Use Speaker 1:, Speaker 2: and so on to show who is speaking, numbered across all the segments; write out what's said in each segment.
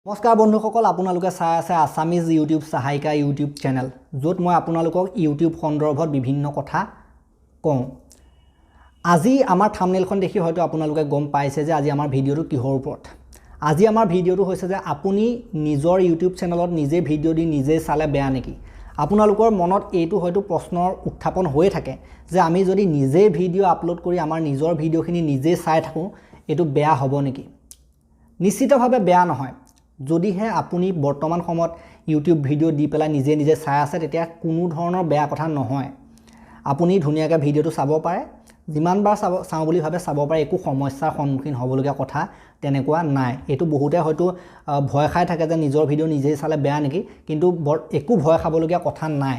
Speaker 1: নমস্কাৰ বন্ধুসকল আপোনালোকে চাই আছে আসামিজ ইউটিউব সহায়িকা ইউটিউব চেনেল য'ত মই আপোনালোকক ইউটিউব সন্দৰ্ভত বিভিন্ন কথা কওঁ আজি আমাৰ থাম্বনেইলখন দেখি হয়তো আপোনালোকে গম পাইছে যে আজি আমাৰ ভিডিঅ'টো কিহৰ ওপৰত আজি আমাৰ ভিডিঅ'টো হৈছে যে আপুনি নিজৰ ইউটিউব চেনেলত নিজে ভিডিঅ' দি নিজে চালে বেয়া নেকি আপোনালোকৰ মনত এইটো হয়তো প্ৰশ্নৰ উত্থাপন হৈ থাকে যে আমি যদি নিজে ভিডিঅ' আপলোড কৰি আমাৰ নিজৰ ভিডিঅ'খিনি নিজে চাই থাকোঁ এটো বেয়া হ'ব নেকি নিশ্চিতভাৱে বেয়া নহয় যদিহে আপুনি বৰ্তমান সময়ত ইউটিউব ভিডিঅ' দি পেলাই নিজে নিজে চাই আছে তেতিয়া কোনো ধৰণৰ বেয়া কথা নহয় আপুনি ধুনীয়াকৈ ভিডিঅ'টো চাব পাৰে যিমানবাৰ চাওঁ বুলি ভাবে চাব পাৰে একো সমস্যাৰ সন্মুখীন হ'বলগীয়া কথা তেনেকুৱা নাই এটো বহুতে হয়তো ভয় খাই থাকে যে নিজৰ ভিডিঅ' নিজে চালে বেয়া নেকি কিন্তু একো ভয় খাবলগীয়া কথা নাই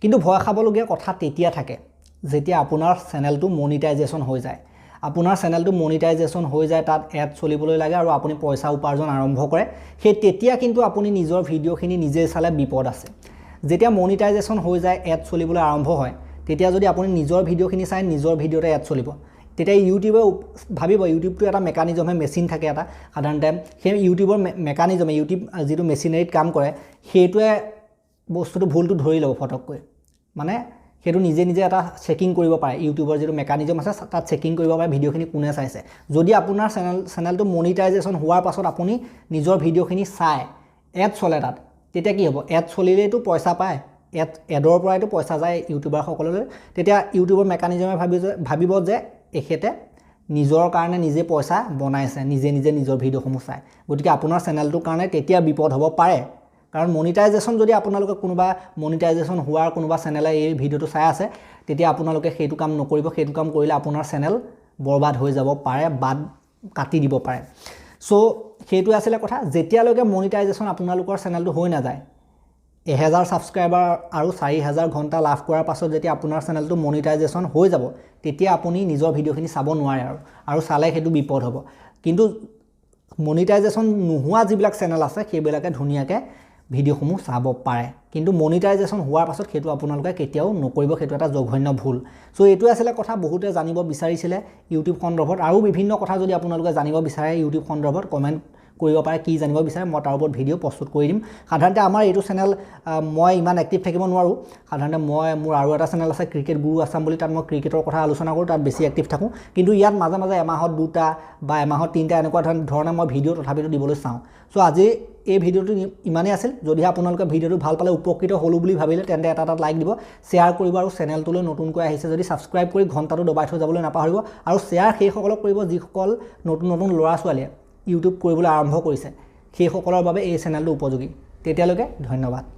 Speaker 1: কিন্তু ভয় খাবলগীয়া কথা তেতিয়া থাকে যেতিয়া আপোনাৰ চেনেলটো মনিটাইজেশ্যন হৈ যায় আপোনাৰ চেনেলটো মনিটাইজেশ্যন হৈ যায় তাত এড চলিবলৈ লাগে আৰু আপুনি পইচা উপাৰ্জন আৰম্ভ কৰে সেই তেতিয়া কিন্তু আপুনি নিজৰ ভিডিঅ'খিনি নিজে চালে বিপদ আছে যেতিয়া মনিটাইজেশ্যন হৈ যায় এড চলিবলৈ আৰম্ভ হয় তেতিয়া যদি আপুনি নিজৰ ভিডিঅ'খিনি চাই নিজৰ ভিডিঅ'তে এড চলিব তেতিয়া ইউটিউবে ভাবিব ইউটিউবটো এটা মেকানিজমে মেচিন থাকে এটা সাধাৰণতে সেই ইউটিউবৰ মেকানিজমে ইউটিউব যেটো মেচিনাৰীত কাম কৰে সেইটোৱে বস্তুটো ভুলটো ধৰি ল'ব ফটককৈ মানে সেইটো নিজে নিজে এটা চেকিং কৰিব পাৰে ইউটিউবৰ যেটো মেকানিজম আছে তাত চেকিং কৰিব পাৰে ভিডিঅ'খিনি কোনে চাইছে যদি আপোনাৰ চেনেলটো মনিটাইজেশ্যন হোৱাৰ পাছত আপুনি নিজৰ ভিডিঅ'খিনি চাই এড চলে তাত তেতিয়া কি হ'ব এড চলিলেতো পইচা পায় এডৰ পৰাইতো পইচা যায় ইউটিউবাৰ সকললৈ তেতিয়া ইউটিউবৰ মেকানিজমে ভাবিব যে এখেতে নিজৰ কাৰণে নিজে পইচা বনাইছে নিজে নিজে নিজৰ ভিডিঅ'সমূহ চাই গতিকে আপোনাৰ চেনেলটোৰ কাৰণে তেতিয়া বিপদ হ'ব পাৰে কাৰণ মনিটাইজেশ্যন যদি আপোনালোকে কোনোবা মনিটাইজেশ্যন হোৱাৰ কোনোবা চেনেলে এই ভিডিঅ'টো চাই আছে তেতিয়া আপোনালোকে সেইটো কাম নকৰিব সেইটো কাম কৰিলে আপোনাৰ চেনেল বৰবাদ হৈ যাব পাৰে বাদ কাটি দিব পাৰে সো সেইটো আছিল কথা যেতিয়ালৈকে মনিটাইজেশ্যন আপোনালোকৰ চেনেলটো হৈ না যায় 1000 সাবস্ক্ৰাইবাৰ আৰু 4000 ঘণ্টা লাভ কৰাৰ পাছত যেতিয়া আপোনাৰ চেনেলটো মনিটাইজেশ্যন হৈ যাব তেতিয়া আপুনি নিজৰ ভিডিঅ'খিনি চাব নোৱাৰে আৰু চালে সেইটো বিপদ হ'ব কিন্তু মনিটাইজেশ্যন নোহোৱা যিবিলাক চেনেল আছে সেইবিলাকে ধুনীয়াকৈ ভিডিঅ'সমূহ চাব পাৰে কিন্তু মনিটাইজেশ্যন হোৱাৰ পাছত সেইটো আপোনালোকে কেতিয়াও নকৰিব সেইটো এটা জঘন্য ভুল সো এইটো আছিল কথা বহুতে জানিব বিচাৰিছিলে ইউটিউব সন্দৰ্ভত আৰু বিভিন্ন কথা যদি আপোনালোকে জানিব বিচাৰে ইউটিউব সন্দৰ্ভত কমেন্ট কৰিব পাৰে কি জানিব বিচাৰে মই তাৰ ওপৰত ভিডিঅ' প্ৰস্তুত কৰি দিম সাধাৰণতে আমাৰ এইটো চেনেল মই ইমান এক্টিভ থাকিব নোৱাৰো সাধাৰণতে মোৰ আৰু এটা চেনেল আছে ক্ৰিকেট গুৰু আছাম বুলি তাত মই ক্ৰিকেটৰ কথা আলোচনা কৰোঁ তাত বেছি এক্টিভ থাকোঁ কিন্তু ইয়াত মাজে মাজে এমাহত দুটা বা এমাহত তিনিটা এনেকুৱা ধৰণে মই ভিডিঅ' তথাপিতো দিবলৈ চাওঁ সো আজি এই ভিডিঅ'টো ইমানেই আছিল যদি আপোনালোকে ভিডিঅ'টো ভাল পালে উপকৃত হ'লো বুলি ভাবিলে তেন্তে এটা লাইক দিব শ্বেয়াৰ কৰিব আৰু চেনেলটোলৈ নতুনকৈ আহিছে যদি সাবস্ক্ৰাইব কৰি ঘণ্টাটো দবাই থৈ যাবলৈ নাপাহৰিব আৰু শ্বেয়াৰ সেইসকলক কৰিব যিসকল নতুন নতুন ল'ৰা ছোৱালীয়ে ইউটিউব কৰিবলৈ আৰম্ভ কৰিছে সেই সকলৰ বাবে এই চেনেলটো উপযোগী তেতিয়ালৈকে ধন্যবাদ